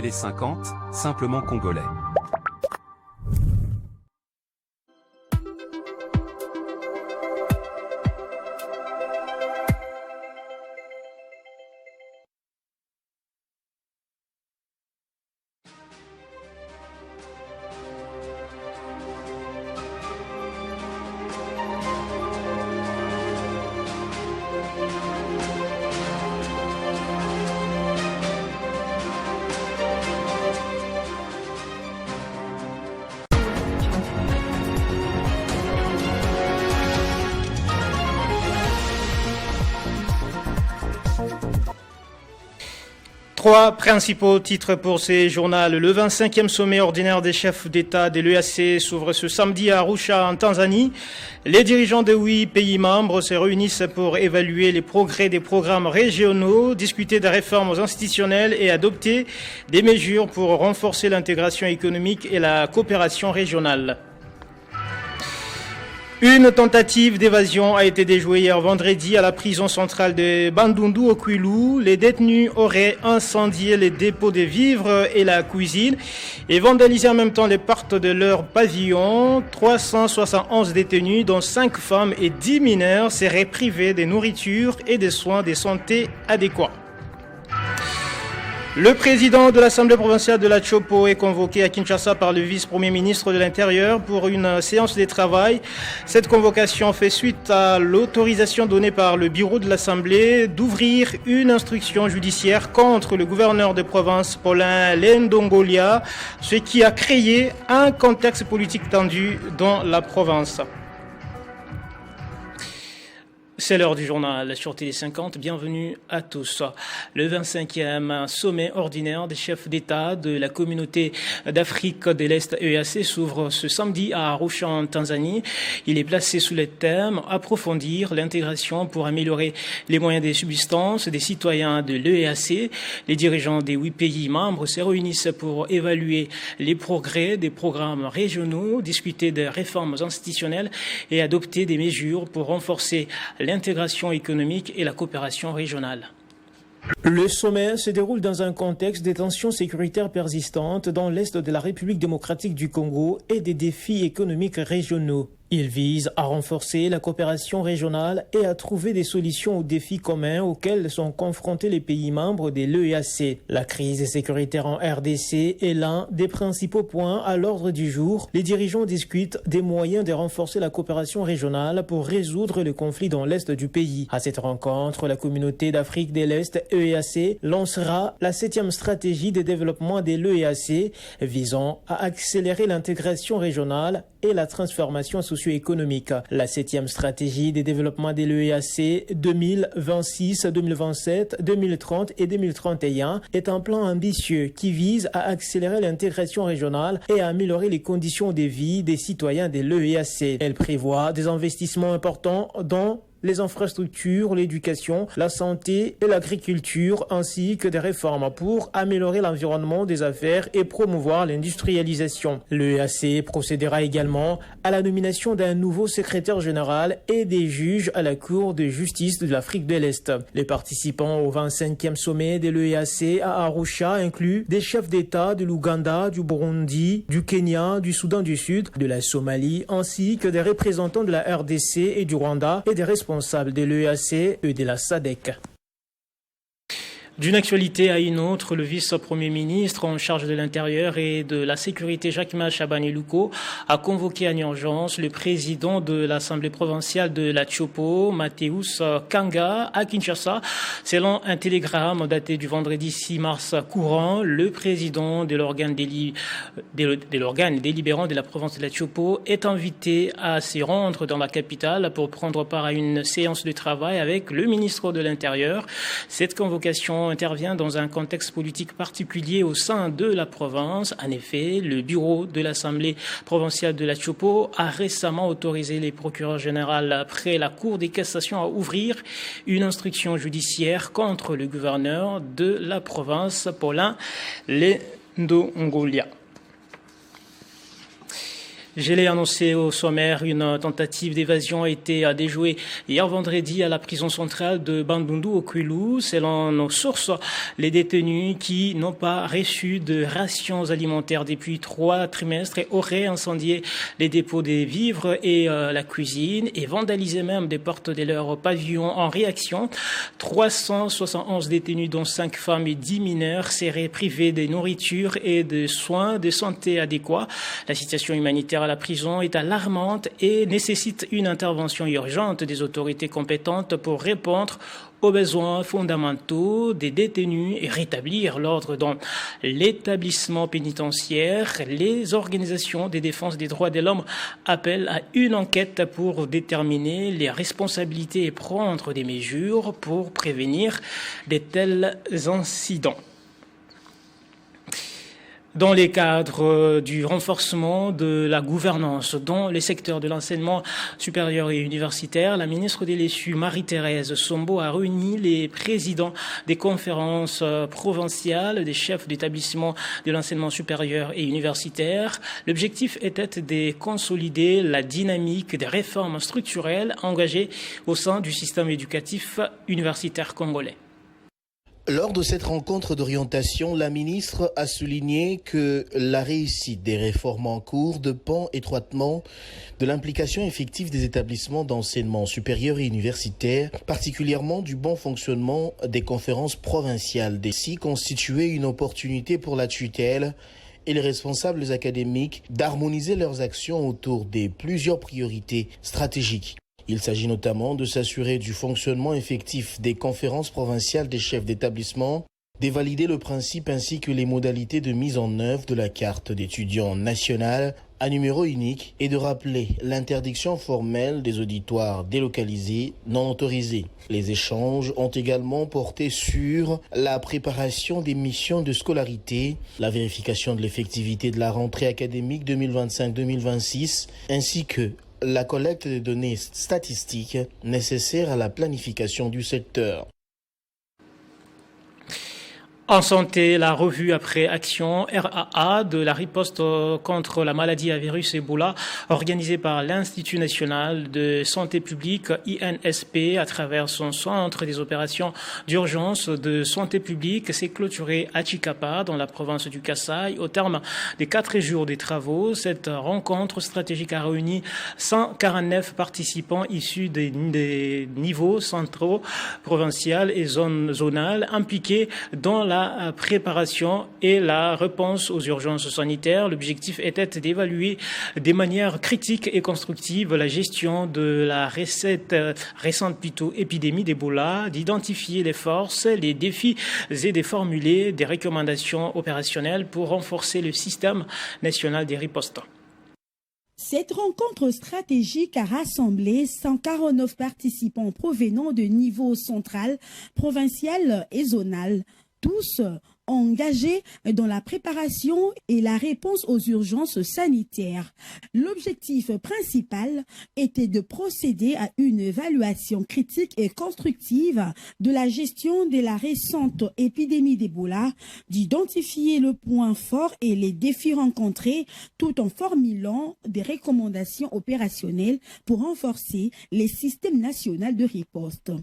Télé 50, simplement congolais. Trois principaux titres pour ces journaux. Le 25e sommet ordinaire des chefs d'État de l'EAC s'ouvre ce samedi à Arusha en Tanzanie. Les dirigeants de 8 pays membres se réunissent pour évaluer les progrès des programmes régionaux, discuter des réformes institutionnelles et adopter des mesures pour renforcer l'intégration économique et la coopération régionale. Une tentative d'évasion a été déjouée hier vendredi à la prison centrale de Bandundu au Kwilu. Les détenus auraient incendié les dépôts de vivres et la cuisine et vandalisé en même temps les portes de leur pavillon. 371 détenus, dont 5 femmes et 10 mineurs, seraient privés de nourriture et de soins de santé adéquats. Le président de l'Assemblée provinciale de la Chopo est convoqué à Kinshasa par le vice-premier ministre de l'Intérieur pour une séance de travail. Cette convocation fait suite à l'autorisation donnée par le bureau de l'Assemblée d'ouvrir une instruction judiciaire contre le gouverneur de province Paulin Lendongolia, ce qui a créé un contexte politique tendu dans la province. C'est l'heure du journal sur Télé 50. Bienvenue à tous. Le 25e sommet ordinaire des chefs d'État de la communauté d'Afrique de l'Est EAC s'ouvre ce samedi à Arusha en Tanzanie. Il est placé sous le thème « Approfondir l'intégration pour améliorer les moyens de subsistance des citoyens de l'EAC ». Les dirigeants des 8 pays membres se réunissent pour évaluer les progrès des programmes régionaux, discuter des réformes institutionnelles et adopter des mesures pour renforcer l'intégration économique et la coopération régionale. Le sommet se déroule dans un contexte de tensions sécuritaires persistantes dans l'est de la République démocratique du Congo et des défis économiques régionaux. Il vise à renforcer la coopération régionale et à trouver des solutions aux défis communs auxquels sont confrontés les pays membres de l'EAC. La crise sécuritaire en RDC est l'un des principaux points à l'ordre du jour. Les dirigeants discutent des moyens de renforcer la coopération régionale pour résoudre le conflit dans l'est du pays. À cette rencontre, la communauté d'Afrique de l'Est EAC lancera la 7e stratégie de développement de l'EAC visant à accélérer l'intégration régionale et la transformation socio-économique. La 7e stratégie de développement de l'EAC 2026, 2027, 2030 et 2031 est un plan ambitieux qui vise à accélérer l'intégration régionale et à améliorer les conditions de vie des citoyens de l'EAC. Elle prévoit des investissements importants dans les infrastructures, l'éducation, la santé et l'agriculture, ainsi que des réformes pour améliorer l'environnement des affaires et promouvoir l'industrialisation. L'EAC procédera également à la nomination d'un nouveau secrétaire général et des juges à la Cour de justice de l'Afrique de l'Est. Les participants au 25e sommet de l'EAC à Arusha incluent des chefs d'État de l'Ouganda, du Burundi, du Kenya, du Soudan du Sud, de la Somalie, ainsi que des représentants de la RDC et du Rwanda et des responsables de l'EAC et de la SADC. D'une actualité à une autre, le vice-premier ministre en charge de l'Intérieur et de la Sécurité, Jacquemain Chabani-Luko, a convoqué en urgence le président de l'Assemblée provinciale de la Chopo, Mathéus Kanga, à Kinshasa. Selon un télégramme daté du vendredi 6 mars courant, le président de l'organe délibérant de la province de la Chopo est invité à se rendre dans la capitale pour prendre part à une séance de travail avec le ministre de l'Intérieur. Cette convocation intervient dans un contexte politique particulier au sein de la province. En effet, le bureau de l'Assemblée provinciale de la Chopo a récemment autorisé les procureurs généraux après la Cour des cassations à ouvrir une instruction judiciaire contre le gouverneur de la province, Paulin Lendongolia. Je l'ai annoncé au sommaire, une tentative d'évasion a été déjouée hier vendredi à la prison centrale de Bandundu au Kwilu. Selon nos sources, les détenus qui n'ont pas reçu de rations alimentaires depuis 3 trimestres auraient incendié les dépôts des vivres et la cuisine et vandalisé même des portes de leur pavillon. En réaction, 371 détenus dont 5 femmes et 10 mineurs seraient privés de nourriture et de soins de santé adéquats. La situation humanitaire à la prison est alarmante et nécessite une intervention urgente des autorités compétentes pour répondre aux besoins fondamentaux des détenus et rétablir l'ordre dans l'établissement pénitentiaire. Les organisations de défense des droits de l'homme appellent à une enquête pour déterminer les responsabilités et prendre des mesures pour prévenir de tels incidents. Dans les cadres du renforcement de la gouvernance dans les secteurs de l'enseignement supérieur et universitaire, la ministre des l'ESU, Marie-Thérèse Sombo, a réuni les présidents des conférences provinciales des chefs d'établissement de l'enseignement supérieur et universitaire. L'objectif était de consolider la dynamique des réformes structurelles engagées au sein du système éducatif universitaire congolais. Lors de cette rencontre d'orientation, la ministre a souligné que la réussite des réformes en cours dépend étroitement de l'implication effective des établissements d'enseignement supérieur et universitaire, particulièrement du bon fonctionnement des conférences provinciales. D'ici constituer une opportunité pour la tutelle et les responsables académiques d'harmoniser leurs actions autour des plusieurs priorités stratégiques. Il s'agit notamment de s'assurer du fonctionnement effectif des conférences provinciales des chefs d'établissement, d'évalider le principe ainsi que les modalités de mise en œuvre de la carte d'étudiant nationale à numéro unique et de rappeler l'interdiction formelle des auditoires délocalisés non autorisés. Les échanges ont également porté sur la préparation des missions de scolarité, la vérification de l'effectivité de la rentrée académique 2025-2026 ainsi que la collecte des données statistiques nécessaires à la planification du secteur. En santé, la revue après action RAA de la riposte contre la maladie à virus Ebola organisée par l'Institut national de santé publique INSP à travers son centre des opérations d'urgence de santé publique s'est clôturée à Chikapa dans la province du Kasaï. Au terme des 4 jours des travaux, cette rencontre stratégique a réuni 149 participants issus des niveaux centraux, provinciaux et zonales impliqués dans la préparation et la réponse aux urgences sanitaires. L'objectif était d'évaluer de manière critique et constructive la gestion de la récente épidémie d'Ebola, d'identifier les forces, les défis et de formuler des recommandations opérationnelles pour renforcer le système national des ripostes. Cette rencontre stratégique a rassemblé 149 participants provenant de niveaux central, provincial et zonal. Tous engagés dans la préparation et la réponse aux urgences sanitaires. L'objectif principal était de procéder à une évaluation critique et constructive de la gestion de la récente épidémie d'Ebola, d'identifier le point fort et les défis rencontrés tout en formulant des recommandations opérationnelles pour renforcer les systèmes nationaux de riposte.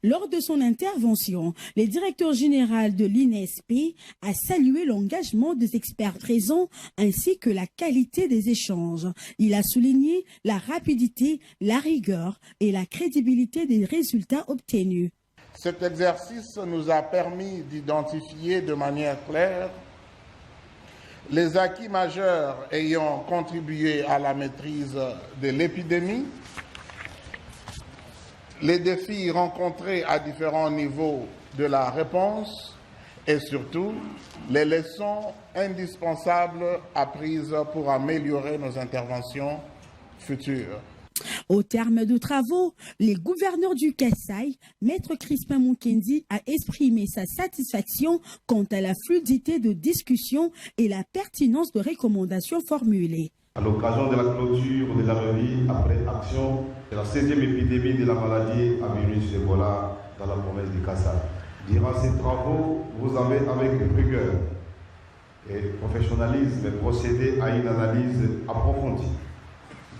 Lors de son intervention, le directeur général de l'INSP a salué l'engagement des experts présents ainsi que la qualité des échanges. Il a souligné la rapidité, la rigueur et la crédibilité des résultats obtenus. Cet exercice nous a permis d'identifier de manière claire les acquis majeurs ayant contribué à la maîtrise de l'épidémie, les défis rencontrés à différents niveaux de la réponse, et surtout les leçons indispensables apprises pour améliorer nos interventions futures. Au terme de travaux, le gouverneur du Kasaï, Maître Crispin Mukendi, a exprimé sa satisfaction quant à la fluidité de discussion et la pertinence de recommandations formulées. À l'occasion de la clôture de la revue après action de la 16e épidémie de la maladie à virus Ebola dans la province du Kasaï. Durant ces travaux, vous avez avec rigueur et professionnalisme procédé à une analyse approfondie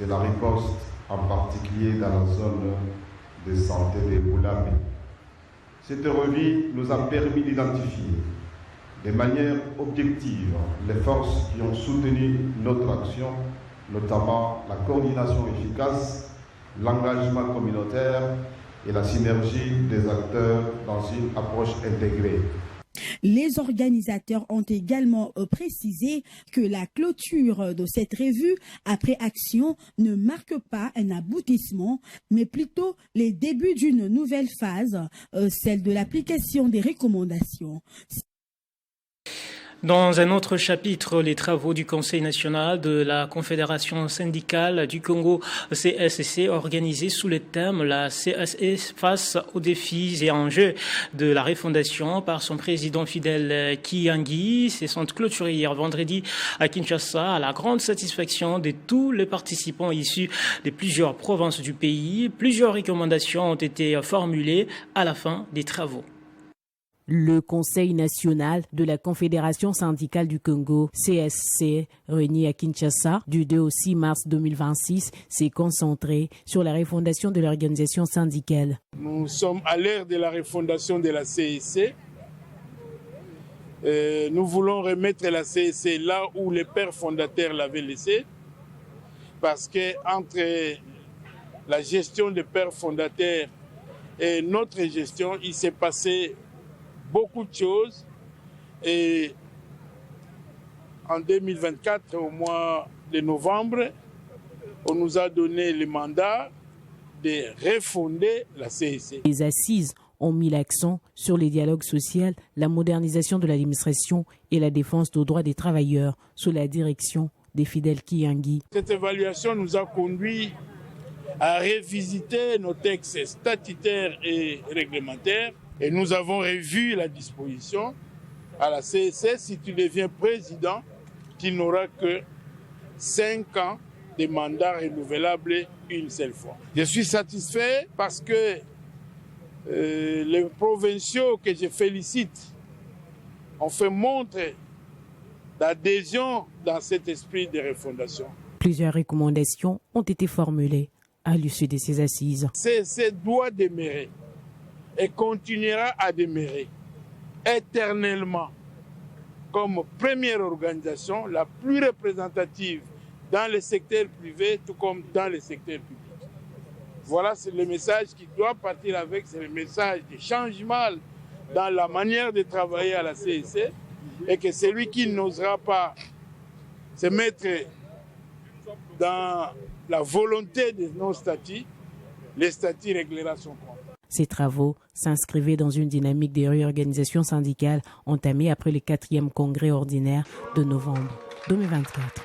de la riposte, en particulier dans la zone de santé de Boulamé. Cette revue nous a permis d'identifier de manière objective les forces qui ont soutenu notre action, notamment la coordination efficace, l'engagement communautaire et la synergie des acteurs dans une approche intégrée. Les organisateurs ont également précisé que la clôture de cette revue après action ne marque pas un aboutissement, mais plutôt les débuts d'une nouvelle phase, celle de l'application des recommandations. Dans un autre chapitre, les travaux du Conseil national de la Confédération syndicale du Congo, CSC, organisés sous le thème « La CSC face aux défis et enjeux de la refondation » par son président Fidèle Kiangi, se sont clôturés hier vendredi à Kinshasa à la grande satisfaction de tous les participants issus de plusieurs provinces du pays. Plusieurs recommandations ont été formulées à la fin des travaux. Le Conseil national de la Confédération syndicale du Congo, CSC, réuni à Kinshasa du 2 au 6 mars 2026, s'est concentré sur la refondation de l'organisation syndicale. Nous sommes à l'ère de la refondation de la CSC. Nous voulons remettre la CSC là où les pères fondateurs l'avaient laissé, parce que entre la gestion des pères fondateurs et notre gestion, il s'est passé beaucoup de choses, et en 2024, au mois de novembre, on nous a donné le mandat de refonder la CSC. Les assises ont mis l'accent sur les dialogues sociaux, la modernisation de l'administration et la défense des droits des travailleurs sous la direction de Fidèle Kiangi. Cette évaluation nous a conduit à revisiter nos textes statutaires et réglementaires. Et nous avons revu la disposition à la CSC. Si tu deviens président, tu n'auras que 5 ans de mandat renouvelable une seule fois. Je suis satisfait parce que les provinciaux que je félicite ont fait montre d'adhésion dans cet esprit de refondation. Plusieurs recommandations ont été formulées à l'issue de ces assises. CSC doit demeurer et continuera à demeurer éternellement comme première organisation la plus représentative dans le secteur privé tout comme dans le secteur public. Voilà, c'est le message qui doit partir avec, c'est le message de changement dans la manière de travailler à la CSC, et que celui qui n'osera pas se mettre dans la volonté de nos statuts, les statuts réglera son compte. Ces travaux s'inscrivaient dans une dynamique de réorganisation syndicale entamée après le 4e congrès ordinaire de novembre 2024.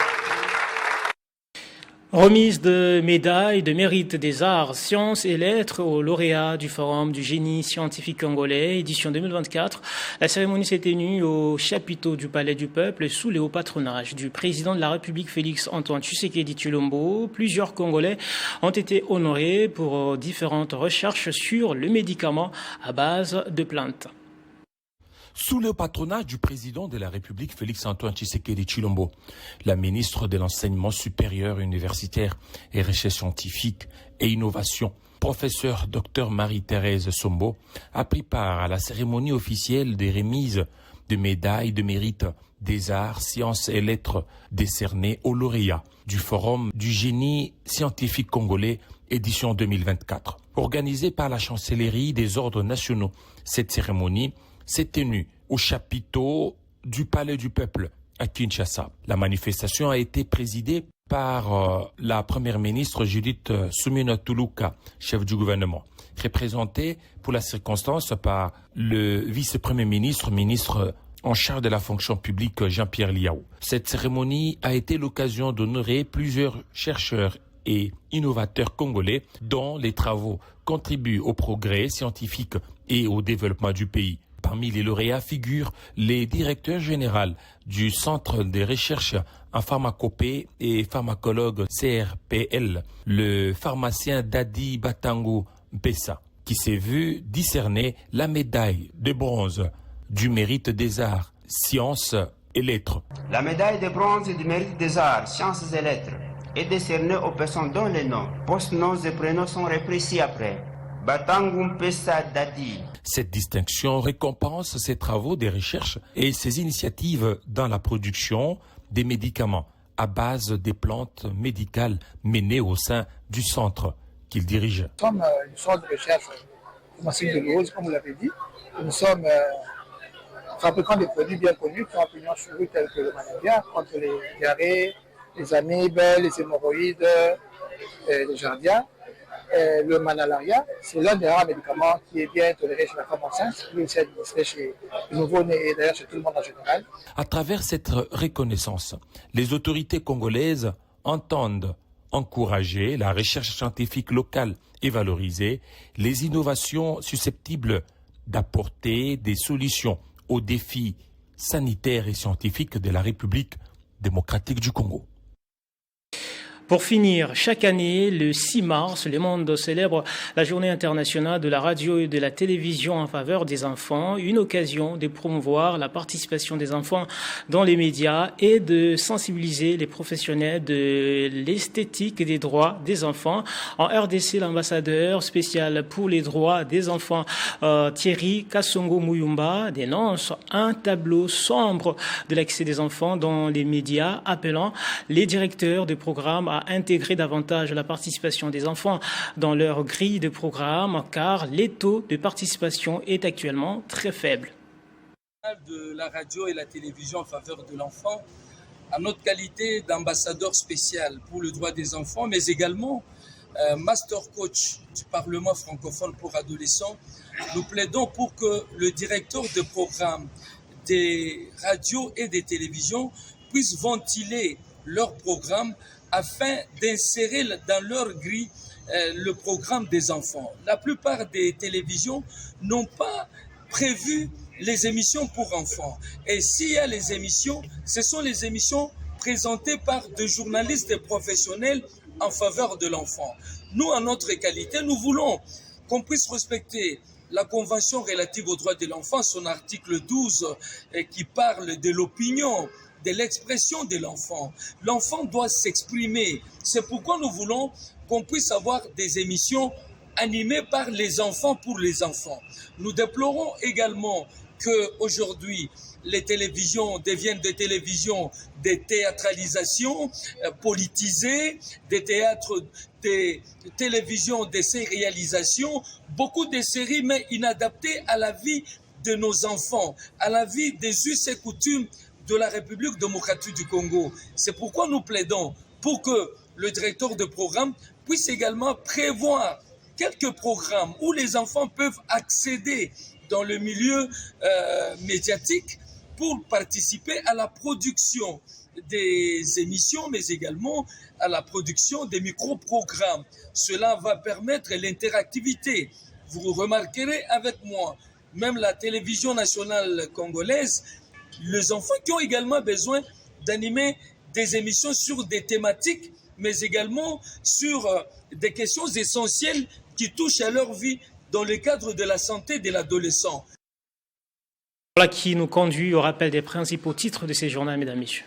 Remise de médailles de mérite des arts, sciences et lettres aux lauréats du Forum du génie scientifique congolais, édition 2024. La cérémonie s'est tenue au chapiteau du Palais du Peuple sous le haut patronage du président de la République Félix Antoine Tshisekedi Tshilombo. Plusieurs Congolais ont été honorés pour différentes recherches sur le médicament à base de plantes. Sous le patronage du président de la République, Félix-Antoine Tshisekedi Tshilombo, la ministre de l'Enseignement supérieur universitaire et recherche scientifique et innovation, professeur Dr Marie-Thérèse Sombo, a pris part à la cérémonie officielle des remises de médailles de mérite des arts, sciences et lettres décernées aux lauréats du Forum du génie scientifique congolais, édition 2024. Organisée par la chancellerie des ordres nationaux, cette cérémonie s'est tenue au chapiteau du Palais du Peuple à Kinshasa. La manifestation a été présidée par la première ministre Judith Suminwa Tuluka, chef du gouvernement, représentée pour la circonstance par le vice-premier ministre, ministre en charge de la fonction publique Jean-Pierre Liao. Cette cérémonie a été l'occasion d'honorer plusieurs chercheurs et innovateurs congolais dont les travaux contribuent au progrès scientifique et au développement du pays. Parmi les lauréats figurent les directeurs généraux du Centre de recherche en pharmacopée et pharmacologue CRPL, le pharmacien Dadi Batango Mpessa, qui s'est vu décerner la médaille de bronze du mérite des arts, sciences et lettres. La médaille de bronze du mérite des arts, sciences et lettres est décerné aux personnes dont les noms, post-noms et prénoms sont repris ci-après. Batangum Pessa Dadi. Cette distinction récompense ses travaux de recherche et ses initiatives dans la production des médicaments à base des plantes médicales menées au sein du centre qu'il dirige. Nous sommes une sorte de recherche pharmaceutique de l'eau, comme vous l'avez dit. Nous sommes fabricants de produits bien connus qui ont pignon sur rue tels que le malaria contre les diarrhées, les amibes, les hémorroïdes, les jardias. Le manalaria, c'est l'un des rares médicaments qui est bien toléré chez la femme enceinte, qui est aussi administré chez le nouveau-né et d'ailleurs chez tout le monde en général. À travers cette reconnaissance, les autorités congolaises entendent encourager la recherche scientifique locale et valoriser les innovations susceptibles d'apporter des solutions aux défis sanitaires et scientifiques de la République démocratique du Congo. Pour finir, chaque année, le 6 mars, le monde célèbre la Journée internationale de la radio et de la télévision en faveur des enfants, une occasion de promouvoir la participation des enfants dans les médias et de sensibiliser les professionnels de l'esthétique et des droits des enfants. En RDC, l'ambassadeur spécial pour les droits des enfants, Thierry Kassongo Muyumba, dénonce un tableau sombre de l'accès des enfants dans les médias, appelant les directeurs de programmes à intégrer davantage la participation des enfants dans leur grille de programme, car les taux de participation est actuellement très faible. De la radio et la télévision en faveur de l'enfant, à notre qualité d'ambassadeur spécial pour le droit des enfants, mais également master coach du Parlement francophone pour adolescents, nous plaidons pour que le directeur de programme des radios et des télévisions puisse ventiler leur programme afin d'insérer dans leur grille le programme des enfants. La plupart des télévisions n'ont pas prévu les émissions pour enfants. Et s'il y a les émissions, ce sont les émissions présentées par des journalistes et professionnels en faveur de l'enfant. Nous, en notre qualité, nous voulons qu'on puisse respecter la Convention relative aux droits de l'enfant, son article 12, qui parle de l'opinion, de l'expression de l'enfant. L'enfant doit s'exprimer. C'est pourquoi nous voulons qu'on puisse avoir des émissions animées par les enfants pour les enfants. Nous déplorons également qu'aujourd'hui, les télévisions deviennent des télévisions de théâtralisation politisées, des théâtres, des télévisions de sérialisation, beaucoup de séries mais inadaptées à la vie de nos enfants, à la vie des us et coutumes de la République démocratique du Congo. C'est pourquoi nous plaidons pour que le directeur de programme puisse également prévoir quelques programmes où les enfants peuvent accéder dans le milieu médiatique pour participer à la production des émissions, mais également à la production des micro-programmes. Cela va permettre l'interactivité. Vous remarquerez avec moi, même la télévision nationale congolaise, les enfants qui ont également besoin d'animer des émissions sur des thématiques, mais également sur des questions essentielles qui touchent à leur vie dans le cadre de la santé de l'adolescent. Voilà qui nous conduit au rappel des principaux titres de ces journaux, mesdames et messieurs.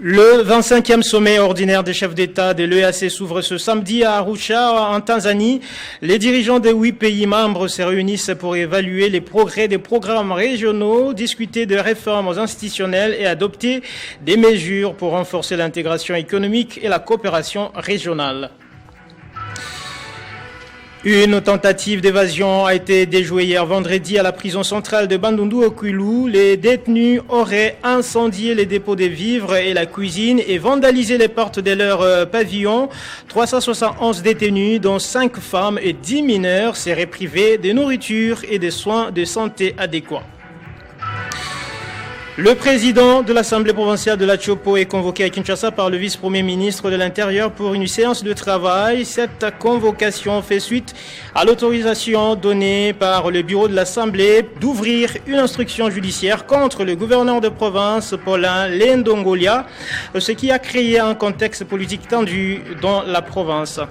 Le 25e sommet ordinaire des chefs d'État de l'EAC s'ouvre ce samedi à Arusha, en Tanzanie. Les dirigeants des 8 pays membres se réunissent pour évaluer les progrès des programmes régionaux, discuter de réformes institutionnelles et adopter des mesures pour renforcer l'intégration économique et la coopération régionale. Une tentative d'évasion a été déjouée hier vendredi à la prison centrale de Bandundu au Kwilu. Les détenus auraient incendié les dépôts de vivres et la cuisine et vandalisé les portes de leur pavillon. 371 détenus, dont 5 femmes et 10 mineurs, seraient privés de nourriture et de soins de santé adéquats. Le président de l'Assemblée provinciale de la Chopo est convoqué à Kinshasa par le vice-premier ministre de l'Intérieur pour une séance de travail. Cette convocation fait suite à l'autorisation donnée par le bureau de l'Assemblée d'ouvrir une instruction judiciaire contre le gouverneur de province Paulin Lendongolia, ce qui a créé un contexte politique tendu dans la province.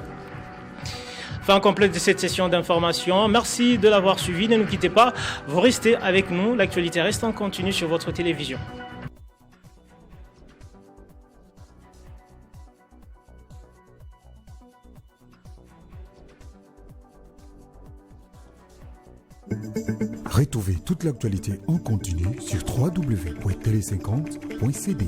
Fin complète de cette session d'information. Merci de l'avoir suivi. Ne nous quittez pas. Vous restez avec nous. L'actualité reste en continu sur votre télévision. Retrouvez toute l'actualité en continu sur www.tele50.cd.